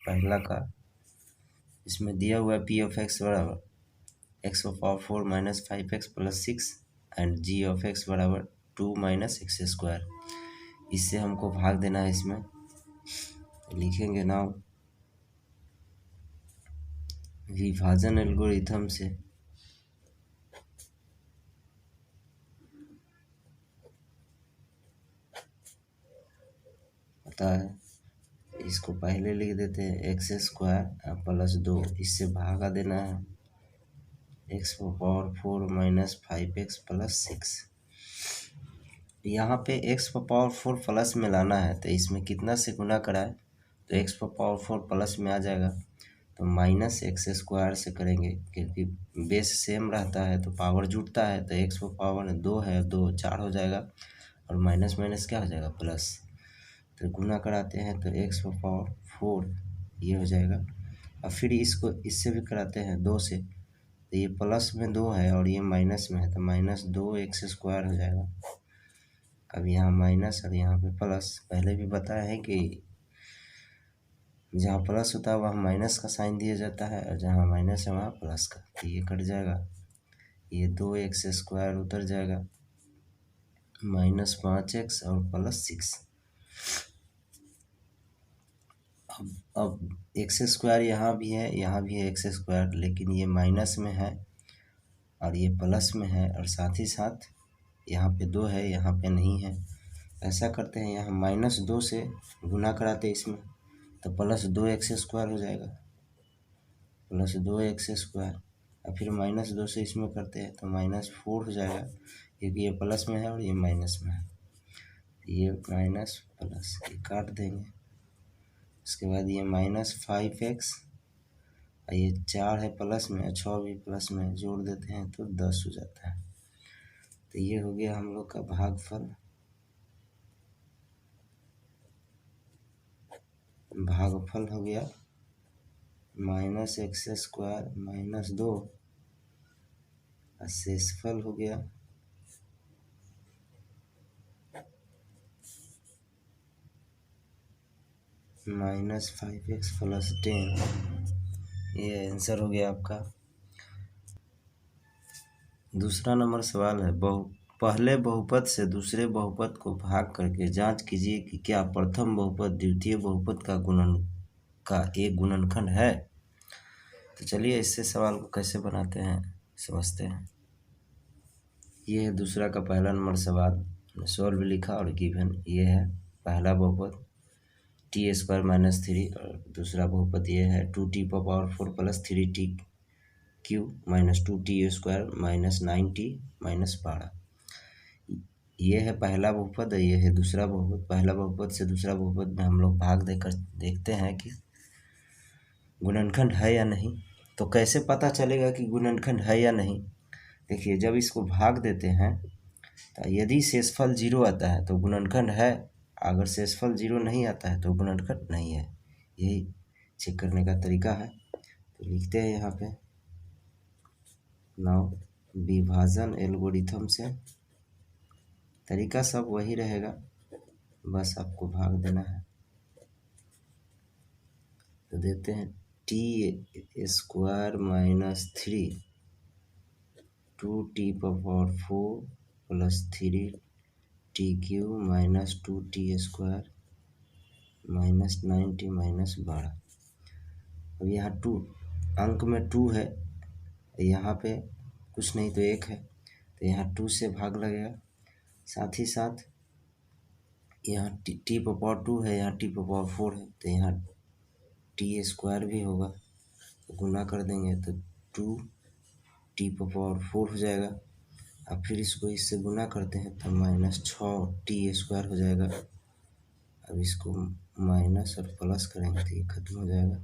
पहला का इसमें दिया हुआ है पी ऑफ एक्स बराबर X power 4 minus 5x plus 6 and G of X बराबर 2 माइनस एक्स स्क्वायर। इससे हमको भाग देना है। इसमें लिखेंगे नाउ विभाजन एल्गोरिथम से पता है, इसको पहले लिख देते हैं एक्स स्क्वायर प्लस 2, इससे भागा देना है x power 4 minus 5x plus 6। यहाँ पे एक्स पावर 4 प्लस में लाना है तो इसमें कितना से गुना कराए तो एक्स पावर 4 प्लस में आ जाएगा, तो माइनस एक्स स्क्वायर से करेंगे क्योंकि बेस सेम रहता है तो पावर जुड़ता है। तो एक्स पावर 2 है, 2 4 हो जाएगा और माइनस माइनस क्या हो जाएगा प्लस। तो गुना कराते हैं तो एक्स पावर 4 ये हो जाएगा। और फिर इसको इससे भी कराते हैं 2 से, तो ये प्लस में 2 है और ये माइनस में है तो माइनस 2 एक्स स्क्वायर हो जाएगा। अब यहाँ माइनस और यहाँ पे प्लस, पहले भी बताया है कि जहाँ प्लस होता है वहाँ माइनस का साइन दिया जाता है और जहाँ माइनस है वहाँ प्लस का, तो ये कट जाएगा। ये 2 एक्स स्क्वायर उतर जाएगा, माइनस 5x और प्लस 6। अब एक्स स्क्वायर यहाँ भी है एक्स स्क्वायर, लेकिन ये माइनस में है और ये प्लस में है और साथ ही साथ यहाँ पे 2 है यहाँ पे नहीं है। ऐसा करते हैं यहाँ माइनस 2 से गुना कराते हैं इसमें तो प्लस 2 एक्स स्क्वायर हो जाएगा, प्लस 2 एक्स स्क्वायर। और फिर माइनस 2 से इसमें करते हैं तो माइनस 4 हो जाएगा क्योंकि ये प्लस में है और ये माइनस में है। ये माइनस प्लस ये काट देंगे। उसके बाद ये माइनस 5x और ये 4 है प्लस में, 6 भी प्लस में, जोड़ देते हैं तो 10 हो जाता है। तो ये हो गया हम लोग का भागफल। भागफल हो गया माइनस एक्स स्क्वायर माइनस 2 और शेषफल हो गया माइनस 5x प्लस 10। ये आंसर हो गया आपका। दूसरा नंबर सवाल है, पहले बहुपद से दूसरे बहुपद को भाग करके जांच कीजिए कि क्या प्रथम बहुपद द्वितीय बहुपद का एक गुणनखंड है। तो चलिए इससे सवाल को कैसे बनाते हैं समझते हैं। ये है दूसरा का पहला नंबर सवाल, सॉल्व लिखा और गिवन। ये है पहला बहुपद टी स्क्वायर माइनस 3 और दूसरा बहुपद ये है 2t power 4 plus 3t Q minus 2t square minus 9t minus 12। ये है पहला बहुपद और ये है दूसरा बहुपद। पहला बहुपद से दूसरा बहुपद में हम लोग भाग देकर देखते हैं कि गुणनखंड है या नहीं। तो कैसे पता चलेगा कि गुणनखंड है या नहीं। देखिए जब इसको भाग देते हैं तो यदि शेषफल 0 आता है तो गुणनखंड है, अगर शेषफल 0 नहीं आता है तो गुणनखंड नहीं है। यही चेक करने का तरीका है। तो लिखते हैं यहाँ पे नाउ विभाजन एल्गोरिथम से, तरीका सब वही रहेगा, बस आपको भाग देना है। तो देते हैं T square minus 3 2t power 4 plus 3t Q minus 2t square minus 9t minus 12। अब यहाँ 2 अंक में 2 है, यहाँ पे कुछ नहीं तो 1 है, तो यहाँ 2 से भाग लगेगा। साथ ही साथ यहाँ टी पावर 2 है, यहाँ टी पावर 4 है, तो यहाँ टी स्क्वायर भी होगा, तो गुना कर देंगे तो 2t पावर 4 हो जाएगा। अब फिर इसको इससे गुना करते हैं तो माइनस 6t स्क्वायर हो जाएगा। अब इसको माइनस और प्लस करेंगे तो ये खत्म हो जाएगा।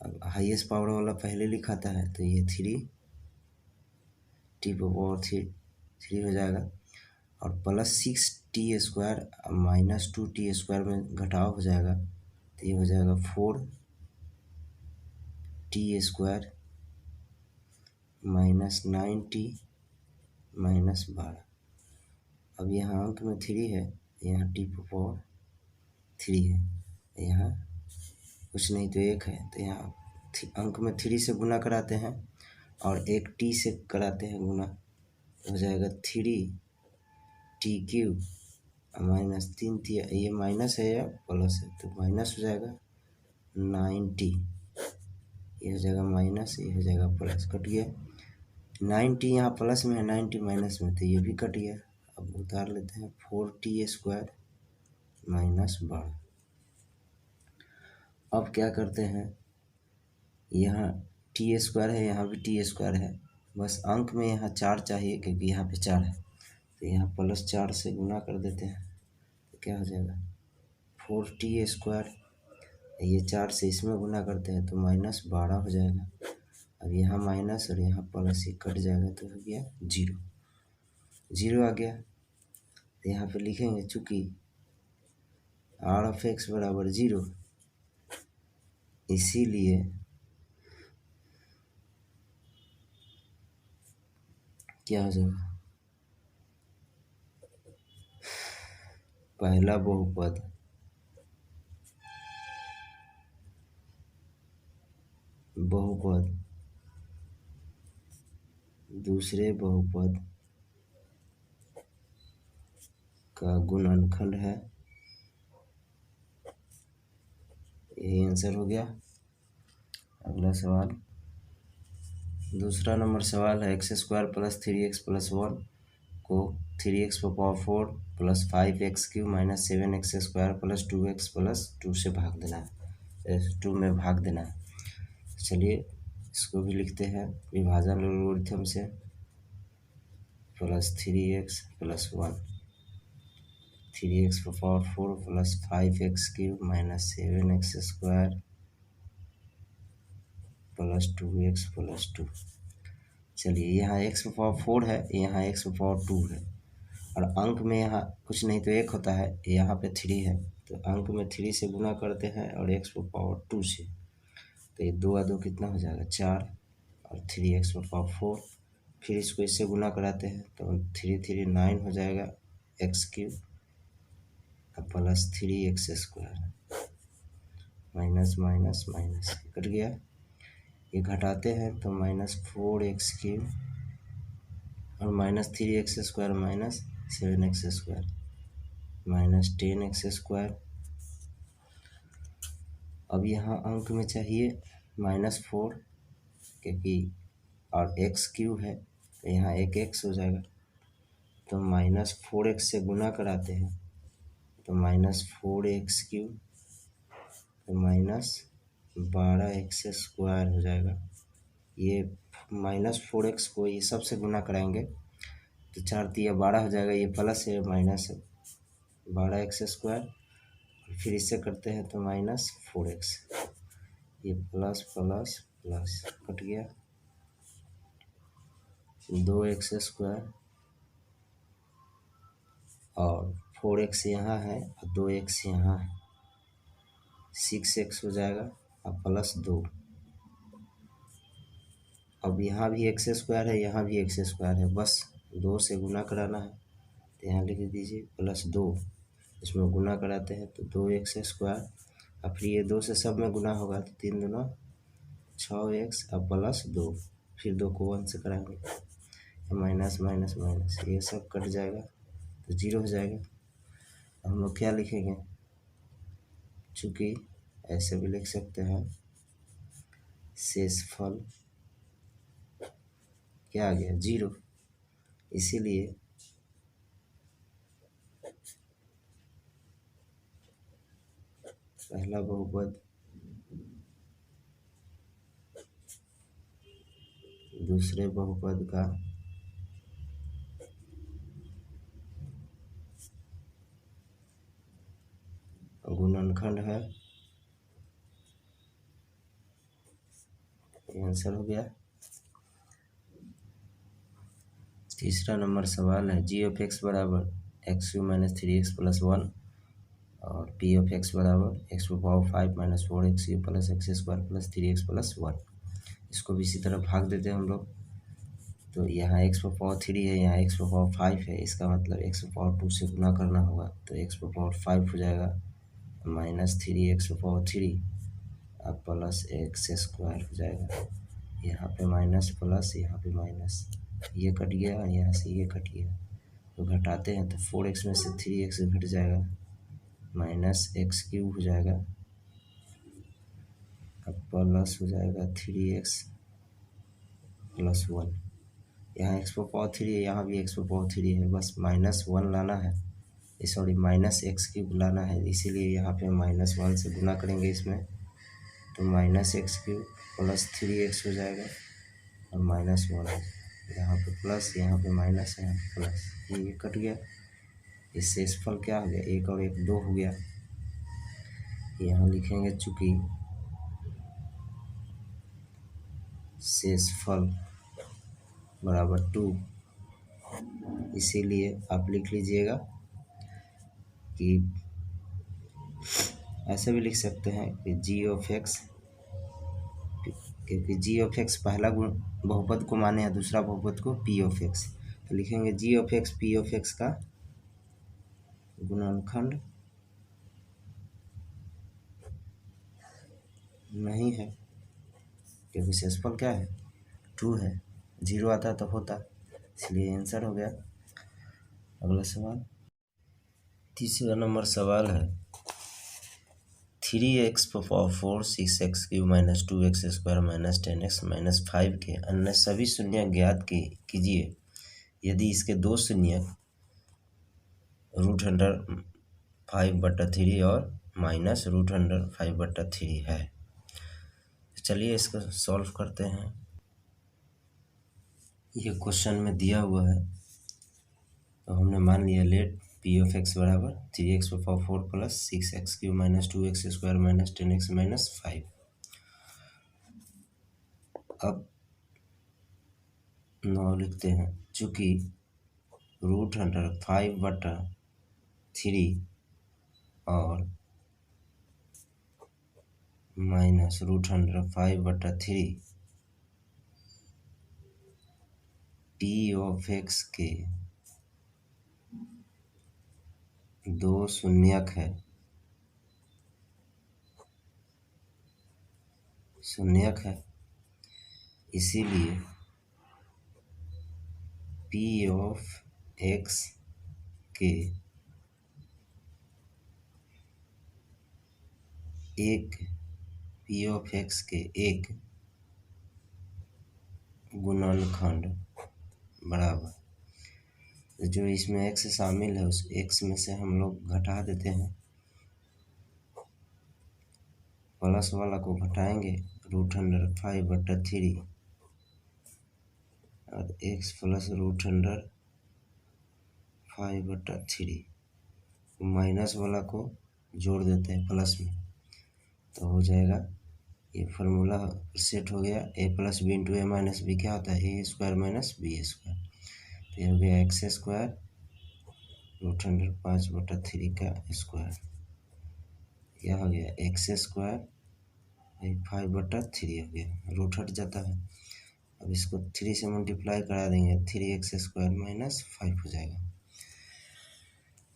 अब हाईएस्ट पावर वाला पहले लिखा था है तो ये 3t पावर 3 हो जाएगा और plus 6t square minus 2t square में घटाव हो जाएगा तो ये हो जाएगा 4t square minus 9t minus 12। अब यहाँ अंक में 3 है, यहाँ t पावर 3 है, यहाँ कुछ नहीं तो 1 है, तो यहाँ अंक में 3 से गुना कराते हैं और एक टी से कराते हैं गुना, हो जाएगा 3t³ माइनस 3t, ये माइनस है या प्लस है, तो माइनस हो जाएगा 9t, ये हो जाएगा माइनस, ये हो जाएगा प्लस, कट गया। 9t यहाँ प्लस में है, 9t माइनस में, तो ये भी कट गया। अब उतार लेते हैं 4t² माइनस 12। अब क्या करते हैं, यहाँ t² है, यहाँ भी t² है, बस अंक में यहाँ 4 चाहिए क्योंकि यहाँ पे 4 है, तो यहाँ +4 से गुना कर देते हैं, तो क्या हो जाएगा 4t², ये 4 से इसमें गुना करते हैं तो -12 हो जाएगा। अब यहाँ माइनस और यहाँ प्लस, ये कट जाएगा तो हो गया 0, 0 आ गया। तो यहाँ पे लिखेंगे चूँकि r(x) = 0, इसीलिए क्या हो जाएगा, पहला बहुपद दूसरे बहुपद का गुणनखंड है। यही आंसर हो गया। अगला सवाल, दूसरा नंबर सवाल है x² + 3x + 1 को 3x⁴ + 5x³ - 7x² + 2x + 2 से भाग देना है, 2 में भाग देना है। चलिए इसको भी लिखते हैं विभाजन एल्गोरिथम से, +3x + 1, 3x⁴ + 5x³ - 7x² + 2x + 2। चलिए यहाँ x⁴ है, यहाँ x⁴ है, और अंक में यहाँ कुछ नहीं तो 1 होता है, यहाँ पे 3 है, तो अंक में 3 से गुना करते हैं और x⁴ से, तो ये 2 2 कितना हो जाएगा 4, और 3x⁴, फिर इसको इससे गुना कराते हैं तो 3 3 9 हो जाएगा x³ + 3x² minus minus minus cut गया। ये घटाते हैं तो -4x³ और -3x² - 7x² -10x²। अब यहाँ अंक में चाहिए -4 क्योंकि और x³ है, तो यहाँ एक x हो जाएगा, तो -4x से गुना कराते हैं तो -4x³ तो -12x² हो जाएगा। ये -4x को ये सब से गुना कराएंगे तो 4 तिया 12 हो जाएगा, ये प्लस है माइनस है, 12x², फिर इससे करते हैं तो -4x, ये प्लस प्लस प्लस कट गया, 2x² और 4x यहाँ है और 2x यहाँ है, 6x हो जाएगा और +2। अब यहाँ भी x² है, यहाँ भी x² है, बस 2 से गुना कराना है, तो यहाँ लिख दीजिए +2, इसमें गुना कराते हैं तो 2x² और फिर ये 2 से सब में गुना होगा तो 3 दूना 6x और +2, फिर 2 को 1 से कराएंगे, माइनस माइनस माइनस, ये सब कट जाएगा तो 0 हो जाएगा। हम लोग क्या लिखेंगे, चूँकि ऐसे भी लिख सकते हैं, शेषफल क्या आ गया 0, इसीलिए पहला बहुपद दूसरे बहुपद का गुणनखंड है। ये आंसर हो गया। तीसरा नंबर सवाल है g(x) = x³ - 3x + 1 और p(x) = x⁴ - 4x³ + x² + 3x + 1। इसको भी इसी तरह भाग देते हैं हम लोग, तो यहाँ x⁴ 3 है, यहाँ x⁴ 5 है, इसका मतलब x⁴ से गुना करना होगा, तो x⁴ 5 हो जाएगा -3x⁴ अब प्लस एक्स स्क्वायर हो जाएगा, यहाँ पे माइनस प्लस, यहाँ पे माइनस, ये कट गया और यहाँ से ये कट गया, तो घटाते हैं तो 4x में से 3x घट जाएगा, माइनस एक्स क्यूब हो जाएगा। अब प्लस हो जाएगा 3x प्लस 1, यहाँ एक्स पर पावर 3 है, यहाँ भी एक्स पर पावर 3 है, बस -1 लाना है, सॉरी माइनस एक्स क्यूब लाना है, इसीलिए यहाँ पे -1 से गुना करेंगे इसमें, तो minus x cube plus 3x हो जाएगा और -1, यहाँ पे प्लस, यहाँ पे माइनस, यहाँ पे प्लस, ये कट गया, इससे शेषफल क्या हो गया, 1 और 1 2 हो गया। यहाँ लिखेंगे चूँकि शेषफल बराबर 2, इसीलिए आप लिख लीजिएगा कि ऐसे भी लिख सकते हैं कि g(x), क्योंकि g(x) पहला गुण बहुपद को माने हैं, दूसरा बहुपद को p(x), तो लिखेंगे g(x) p(x) का गुणनखंड नहीं है, क्योंकि शेषफल क्या है 2 है, 0 आता तो होता, इसलिए आंसर हो गया। अगला सवाल, तीसरा नंबर सवाल है 3x power 4 6x cube minus 2x square minus 10x minus 5 के अन्य सभी शून्य ज्ञात कीजिए यदि इसके दो शून्य √5/3 और माइनस √5/3 है। चलिए इसको सॉल्व करते हैं। ये क्वेश्चन में दिया हुआ है, तो हमने मान लिया लेट p(x) बराबर 3x power 4 plus 6x cube minus 2x square minus 10x minus 5। अब 9 लिखते हैं, चूँकि √5/3 और माइनस √5/3 p(x) के दो शून्यक है, इसीलिए p(x) के एक गुणनखंड बराबर, जो इसमें x शामिल है उस x में से हम लोग घटा देते हैं, प्लस वाला को घटाएंगे √5/3 और x प्लस √5/3, माइनस वाला को जोड़ देते हैं प्लस में, तो हो जाएगा, ये फार्मूला सेट हो गया, a + b × a - b क्या होता है, a² - b², तो ये हो गया x² √5/3 का स्क्वायर, यह हो गया x² 5/3 हो गया, रूट हट जाता है, अब इसको 3 से मल्टीप्लाई करा देंगे, 3x² - 5 हो जाएगा।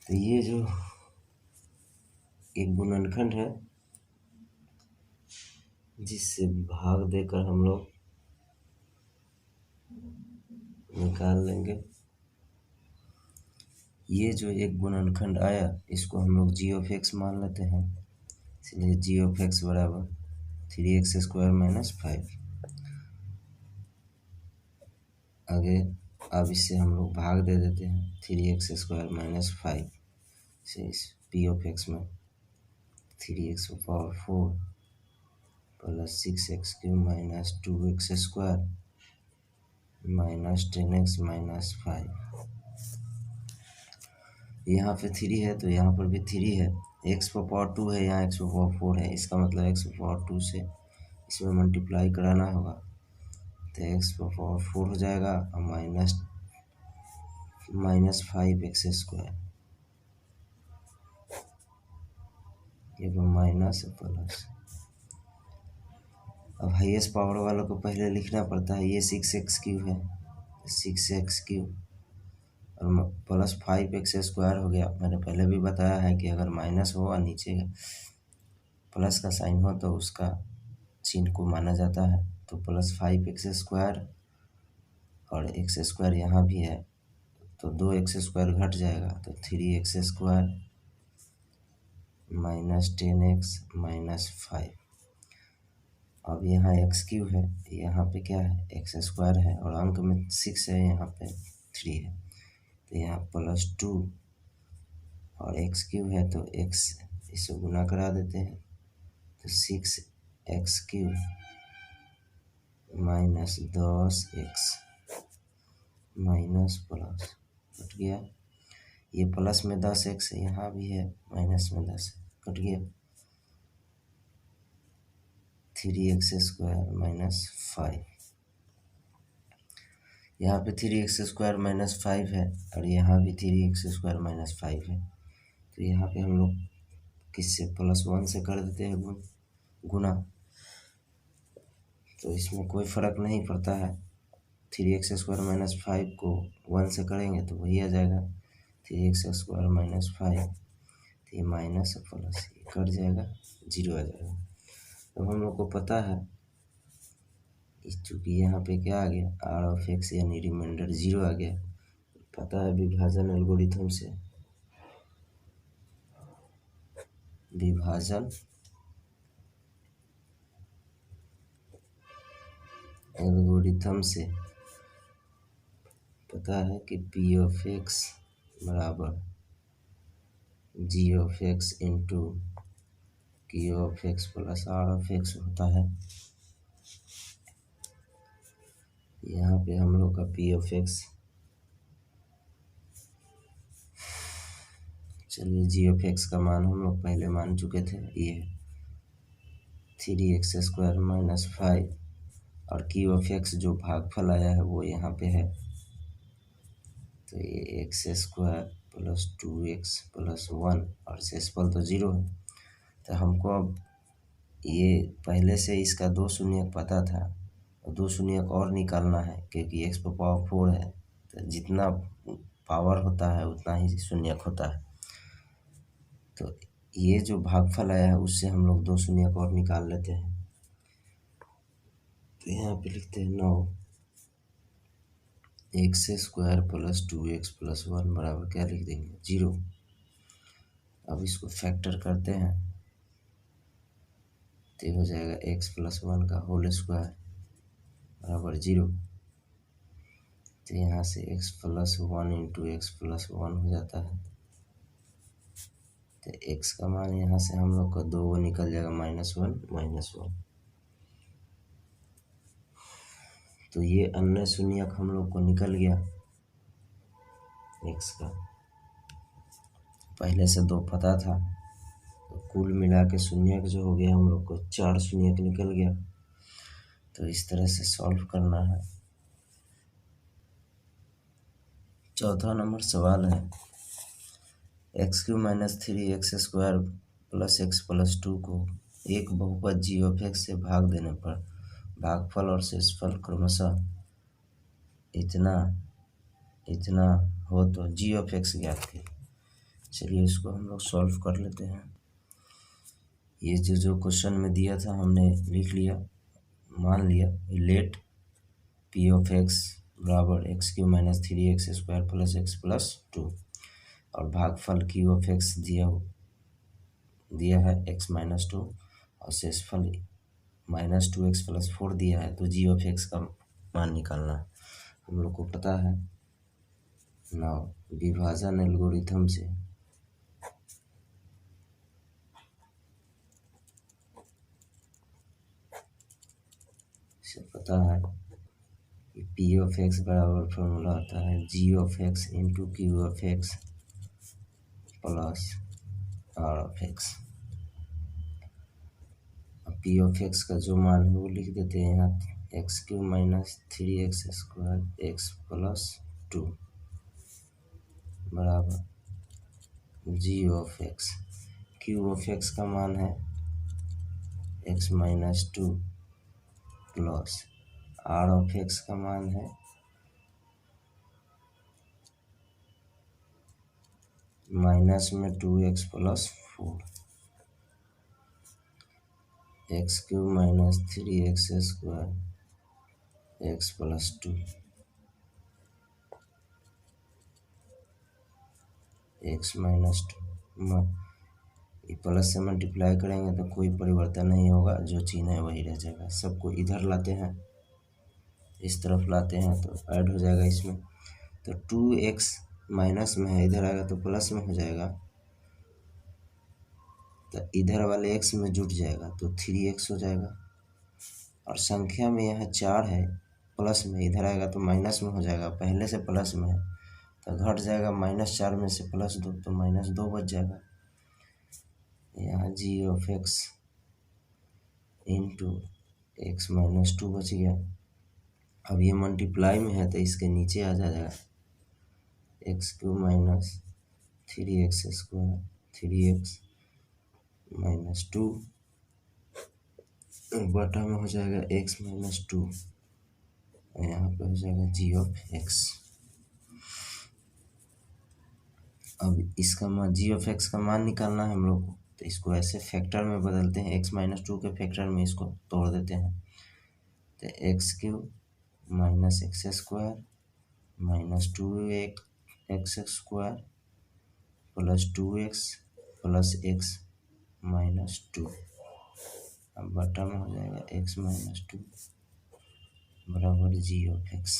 तो ये जो एक गुणनखंड है जिससे भाग देकर हम लोग निकाल लेंगे, ये जो एक गुणनखंड आया इसको हम लोग g(x) मान लेते हैं, इसलिए g(x) बराबर 3x² - 5। आगे अब इससे हम लोग भाग दे देते हैं, 3x² - 5 से इस p(x) में 3x⁴ plus 6x³ minus 2x² minus 10x minus 5। यहाँ पे 3 है तो यहाँ पर भी 3 है, x⁴ है, यहाँ x⁴ है, इसका मतलब x⁴ से इसमें मल्टीप्लाई कराना होगा, तो x⁴ हो जाएगा और माइनस 5x², ये माइनस प्लस। अब हाईएस्ट पावर वालों को पहले लिखना पड़ता है, ये 6x³ है, 6x³ और प्लस 5x² हो गया। मैंने पहले भी बताया है कि अगर माइनस हो और नीचे प्लस का साइन हो तो उसका चिन्ह को माना जाता है। तो प्लस 5x² और x² यहाँ भी है, तो 2x² घट जाएगा, तो 3x² माइनस 10x माइनस 5। अब यहाँ x³ है, यहाँ पे क्या है x² है, और अंक में 6 है, यहाँ पे 3 है, तो यहाँ +2 और x³ है तो x इसे गुना करा देते हैं, तो 6x³ minus 10x minus plus cut गया, ये प्लस में 10x है, यहाँ भी है माइनस में 10 कट गया, 3x² माइनस 5। यहाँ पे 3x² माइनस 5 है और यहाँ भी 3x² माइनस 5 है, तो यहाँ पे हम लोग किससे +1 से कर देते हैं गुना, तो इसमें कोई फ़र्क नहीं पड़ता है। 3x² माइनस 5 को 1 से करेंगे तो वही आ जाएगा 3x² माइनस 5, तो ये माइनस और प्लस ये कट जाएगा, 0 आ जाएगा। तो हम लोग को पता है चूँकि यहाँ पे क्या आ गया R(x) यानी रिमाइंडर 0 आ गया, पता है विभाजन एल्गोरिथम से पता है कि P(x) बराबर g(x) into q(x) plus R(x) होता है। यहाँ पे हम लोग का P(x), चलिए g(x) का मान हम लोग पहले मान चुके थे, ये 3x² माइनस 5 और q(x) जो भागफल आया है वो यहाँ पे है, तो ये x² प्लस 2x प्लस 1 और शेषफल तो 0 है। तो हमको अब ये पहले से इसका 2 शून्यक पता था, और 2 शून्यक और निकालना है क्योंकि x पर पावर 4 है, तो जितना पावर होता है उतना ही शून्यक होता है। तो ये जो भागफल आया है उससे हम लोग 2 शून्यक और निकाल लेते हैं, तो यहाँ पे लिखते हैं 9 x² प्लस 2x प्लस 1 बराबर क्या लिख देंगे 0। अब इसको फैक्टर करते हैं तो हो जाएगा x प्लस 1 का होल स्क्वायर बराबर 0। तो यहाँ से x plus 1 into x plus 1 हो जाता है, तो x का मान यहाँ से हम लोग का 2 निकल जाएगा -1। तो ये अन्य शून्यक हम लोग को निकल गया x का, पहले से 2 पता था, तो कुल मिला के शून्यक जो हो गया हम लोग को 4 शून्यक निकल गया। तो इस तरह से सॉल्व करना है। चौथा नंबर सवाल है x³ minus 3x² plus x plus 2 को एक बहुपद g(x) से भाग देने पर भागफल और शेषफल क्रमशः इतना हो तो g(x) ज्ञात कीजिए। चलिए इसको हम लोग सॉल्व कर लेते हैं। ये जो क्वेश्चन में दिया था हमने लिख लिया, मान लिया लेट P(x) बराबर x³ minus 3x² plus x plus 2 और भागफल q(x) दिया है x माइनस 2 और शेषफल -2x प्लस 4 दिया है, तो g(x) का मान निकालना है। हम लोग को पता है ना विभाजन एल्गोरिथम से पता है कि P(x) बराबर फॉर्मूला होता है g(x) into q(x) plus R(x). P(x) का जो मान है वो लिख देते हैं यहाँ x³ minus 3x² x plus 2 बराबर g(x). q(x) का मान है x माइनस 2 प्लस R(x) का मान है माइनस में 2x plus 4। X cube minus 3x square x plus 2 x minus 2। ये प्लस से मल्टीप्लाई करेंगे तो कोई परिवर्तन नहीं होगा, जो चिन्ह है वही रह जाएगा। सबको इधर लाते हैं, इस तरफ लाते हैं तो ऐड हो जाएगा इसमें। तो 2x माइनस में है, इधर आएगा तो प्लस में हो जाएगा, तो इधर वाले x में जुट जाएगा तो 3x हो जाएगा। और संख्या में यहाँ 4 है, प्लस में इधर आएगा तो माइनस में हो जाएगा, पहले से प्लस में है तो घट जाएगा, -4 में से +2 तो -2 बच जाएगा। यहाँ g(x) इंटू x माइनस 2 बच गया। अब ये मल्टीप्लाई में है तो इसके नीचे आ जाएगा, x cube minus 3x square 3x minus 2 बटा में हो जाएगा x माइनस 2, यहाँ पे हो जाएगा g(x). अब इसका मान g(x) का मान निकालना है हम लोग को, तो इसको ऐसे फैक्टर में बदलते हैं, x माइनस 2 के फैक्टर में इसको तोड़ देते हैं। तो x cube minus x square minus 2x square plus 2x plus x minus 2, अब बटा में हो जाएगा x माइनस 2 बराबर g(x).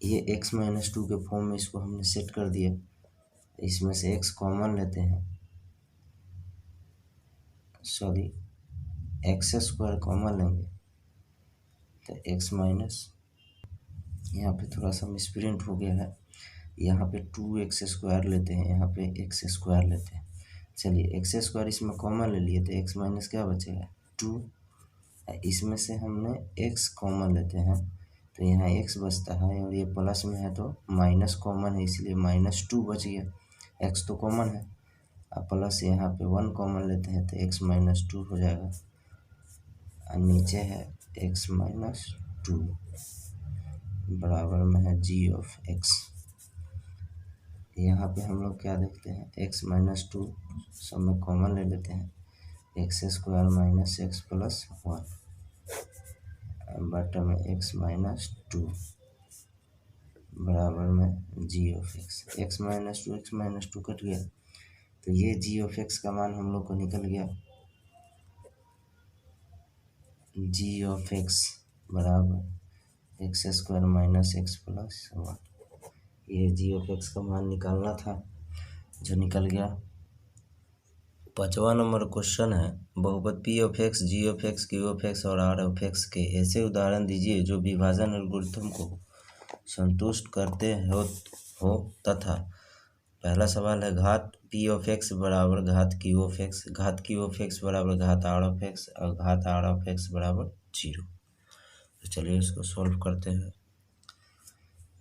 ये x माइनस 2 के फॉर्म में इसको हमने सेट कर दिया। इसमें से x कॉमन लेते हैं, सॉरी एक्स स्क्वायर कॉमन लेंगे तो x माइनस, यहाँ पे थोड़ा सा मिसप्रिंट हो गया है, यहाँ पे 2x स्क्वायर लेते हैं, यहाँ पे x स्क्वायर लेते हैं। चलिए x स्क्वायर इसमें कॉमन ले लिए तो x माइनस क्या बचेगा 2, इसमें से हमने x कॉमन लेते हैं तो यहाँ x बचता है, और ये प्लस में है तो माइनस कॉमन है इसलिए -2 बच गया, x तो कॉमन है। अब प्लस यहाँ पे 1 कॉमन लेते हैं तो x माइनस 2 हो जाएगा, और नीचे है x माइनस 2 बराबर में है g(x). यहाँ पे हम लोग क्या देखते हैं, x माइनस 2 सब में कॉमन ले लेते हैं, x square minus x plus 1 बटा में x माइनस 2 बराबर में g(x). x माइनस 2 कट गया तो ये g(x) का मान हम लोग को निकल गया, g(x) बराबर x square minus x plus 1। ये g(x) का मान निकालना था, जो निकल गया। 5वां नंबर क्वेश्चन है, बहुपद p(x), g(x), q(x) और r(x) के ऐसे उदाहरण दीजिए जो विभाजन एल्गोरिथम को संतुष्ट करते हो तथा पहला सवाल है घात p(x) बराबर घात q(x), घात q(x) बराबर घात r(x) और घात r(x) बराबर 0। तो चलिए इसको सॉल्व करते हैं।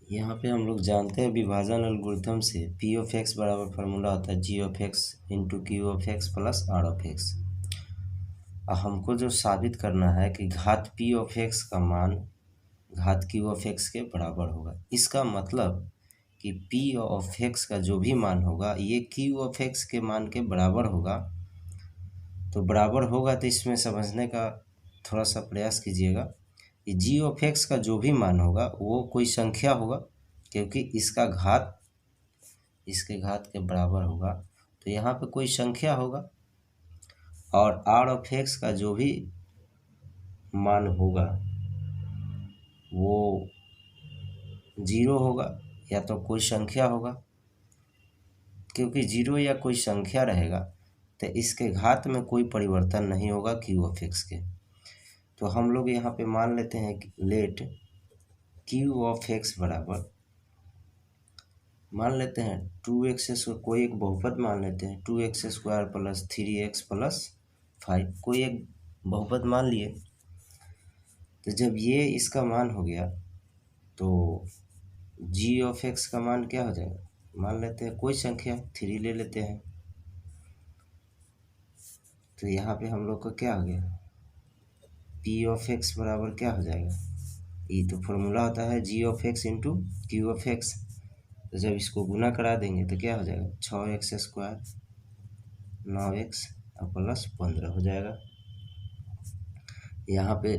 यहाँ पे हम लोग जानते हैं विभाजन एल्गोरिथम से p(x) बराबर फार्मूला होता है g(x) into q(x) plus r(x). अब हमको जो साबित करना है कि घात p(x) का मान घात q(x) के बराबर होगा। इसका मतलब कि p(x) का जो भी मान होगा ये q(x) के मान के बराबर होगा। तो बराबर होगा तो इसमें समझने का थोड़ा सा प्रयास कीजिएगा कि g(x) का जो भी मान होगा वो कोई संख्या होगा, क्योंकि इसका घात इसके घात के बराबर होगा तो यहाँ पे कोई संख्या होगा। और r(x) का जो भी मान होगा वो 0 होगा या तो कोई संख्या होगा, क्योंकि 0 या कोई संख्या रहेगा तो इसके घात में कोई परिवर्तन नहीं होगा q(x) के। तो हम लोग यहाँ पे मान लेते हैं कि लेट q(x) बराबर मान लेते हैं 2x कोई एक बहुपद मान लेते हैं 2x square plus 3x plus 5, कोई एक बहुपद मान लिए। तो जब ये इसका मान हो गया तो g(x) का मान क्या हो जाएगा, मान लेते हैं कोई संख्या 3 ले लेते हैं। तो यहाँ पे हम लोग का क्या हो गया p(x) बराबर क्या हो जाएगा, ये तो फॉर्मूला होता है g(x) इंटू q(x). तो जब इसको गुना करा देंगे तो क्या हो जाएगा 6x स्क्वायर 9x और प्लस 15 हो जाएगा। यहाँ पे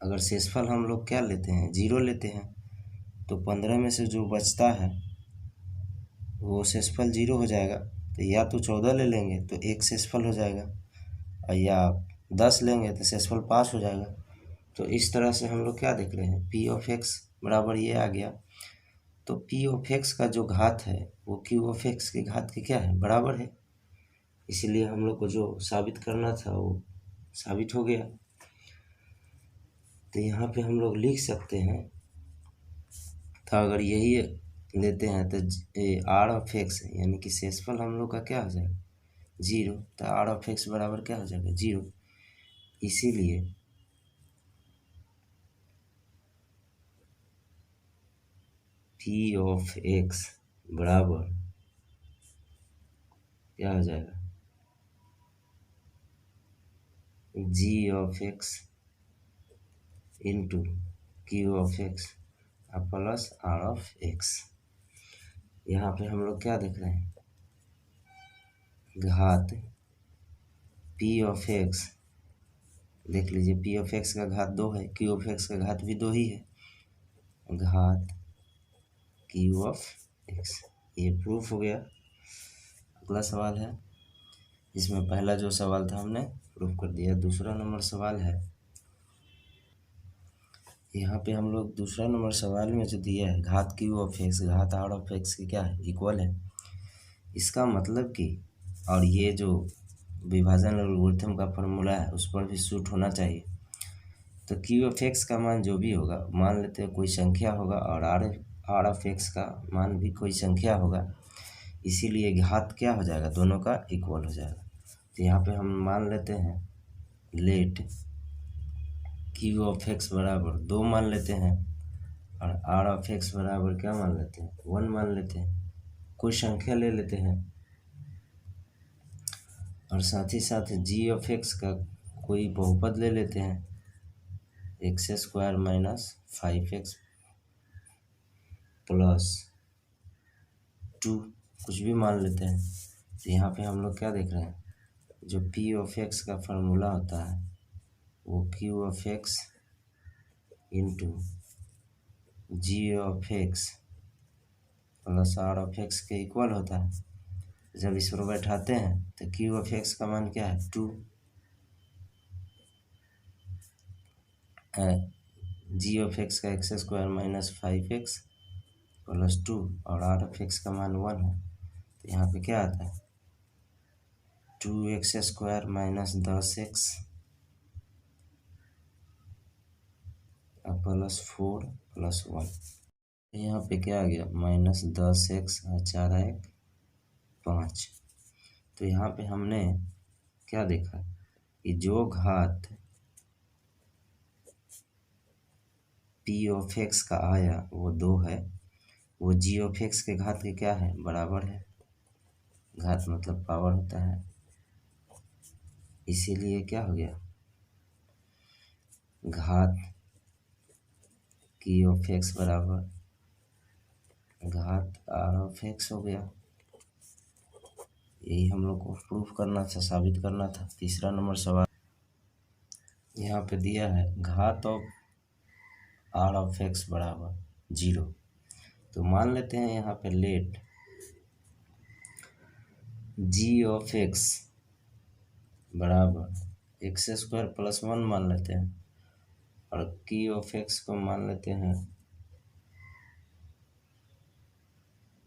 अगर शेषफल हम लोग क्या लेते हैं, 0 लेते हैं, तो 15 में से जो बचता है वो शेषफल 0 हो जाएगा। तो या तो 14 ले लेंगे तो एक शेषफल हो जाएगा, और या 10 लेंगे तो शेषफल 5 हो जाएगा। तो इस तरह से हम लोग क्या देख रहे हैं, पी ऑफ एक्स बराबर ये आ गया। तो पी ऑफ एक्स का जो घात है वो क्यू ऑफ एक्स के घात के क्या है, बराबर है। इसीलिए हम लोग को जो साबित करना था वो साबित हो गया। तो यहाँ पे हम लोग लिख सकते हैं, तो अगर यही लेते हैं तो आर ऑफ एक्स यानी कि शेषफल हम लोग का क्या हो जाएगा, 0। तो आर ऑफ एक्स बराबर क्या हो जाएगा, 0। इसीलिए पी ऑफ एक्स बराबर क्या हो जाएगा, G of X into Q of X plus R of X. यहाँ पे हम लोग क्या देख रहे हैं, घात पी ऑफ एक्स, देख लीजिए पी ऑफ एक्स का घात 2 है, क्यू ऑफ एक्स का घात भी 2 ही है, घात क्यू ऑफ एक्स। ये प्रूफ हो गया। अगला सवाल है, इसमें पहला जो सवाल था हमने प्रूफ कर दिया। दूसरा नंबर सवाल है, यहाँ पे हम लोग दूसरा नंबर सवाल में जो दिया है घात क्यू ऑफ एक्स घात आर ऑफ एक्स के क्या है, इक्वल है। इसका मतलब कि, और ये जो विभाजन एल्गोरिथम का फॉर्मूला है उस पर भी सूट होना चाहिए। तो क्यू ऑफ एक्स का मान जो भी होगा, मान लेते हैं कोई संख्या होगा, और आर ऑफ एक्स का मान भी कोई संख्या होगा, इसीलिए घात क्या हो जाएगा, दोनों का इक्वल हो जाएगा। तो यहाँ पे हम मान लेते हैं लेट क्यू ऑफ एक्स बराबर 2 मान लेते हैं, और आर ऑफ एक्स बराबर क्या मान लेते हैं, 1 मान लेते हैं। कोई संख्या ले लेते हैं, और साथ ही साथ जी ऑफ एक्स का कोई बहुपद ले लेते हैं, x square minus 5x plus 2 कुछ भी मान लेते हैं। तो यहाँ पे हम लोग क्या देख रहे हैं, जो पी ऑफ एक्स का फार्मूला होता है वो Q of X into G of X plus R of X के इक्वल होता है। जब इस पर बैठाते हैं तो क्यू ऑफ एक्स का मान क्या है, 2, जी ऑफ एक्स का x square minus 5x plus 2, और आर ऑफ एक्स का मान 1 है। तो यहाँ पे क्या आता है, 2x square minus 10x plus 4 plus 1। यहाँ पे क्या आ गया, माइनस 10x और 4 आए 5। तो यहाँ पे हमने क्या देखा कि जो घात पी ऑफ एक्स का आया वो 2 है, वो जी ऑफ एक्स के घात के क्या है, बराबर है। घात मतलब पावर होता है, इसीलिए क्या हो गया, घात की ऑफ एक्स बराबर घात आर ऑफ एक्स हो गया। यही हम लोग को प्रूफ करना था, साबित करना था। तीसरा नंबर सवाल यहाँ पे दिया है, घात ऑफ आर ऑफ एक्स बराबर 0। तो मान लेते हैं यहाँ पे लेट जी ऑफ एक्स बराबर एक्स स्क्वायर प्लस 1 मान लेते हैं, और की ऑफ एक्स को मान लेते हैं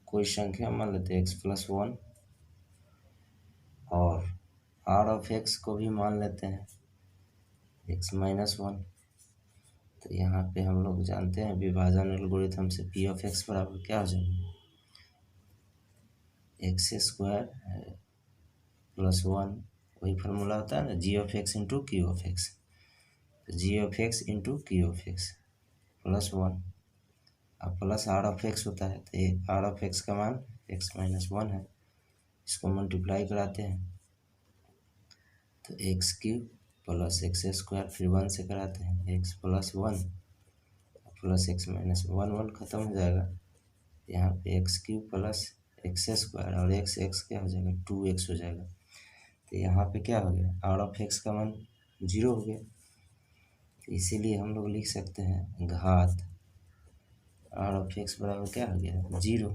कोई संख्या मान लेते हैं x प्लस 1, और आर ऑफ एक्स को भी मान लेते हैं x माइनस 1। तो यहाँ पे हम लोग जानते हैं विभाजन एल्गोरिथम से पी ऑफ एक्स बराबर क्या हो जाएगा, एक्स स्क्वायर प्लस 1, वही फार्मूला होता है ना, G of X into Q of X. तो G of X into Q of X plus 1, अब प्लस आर ऑफ एक्स होता है, तो आर ऑफ एक्स का मान x माइनस 1 है। इसको मल्टीप्लाई कराते हैं तो x cube plus x square, फिर 1 से कराते हैं x plus 1 plus x minus 1, 1 खत्म हो जाएगा। यहाँ पे x cube plus x square, और एक्स एक्स क्या हो जाएगा, 2x हो जाएगा। तो यहाँ पे क्या हो गया, आर ऑफ एक्स का मान 0 हो गया। तो इसीलिए हम लोग लिख सकते हैं घात आर ऑफ एक्स बराबर क्या हो गया 0।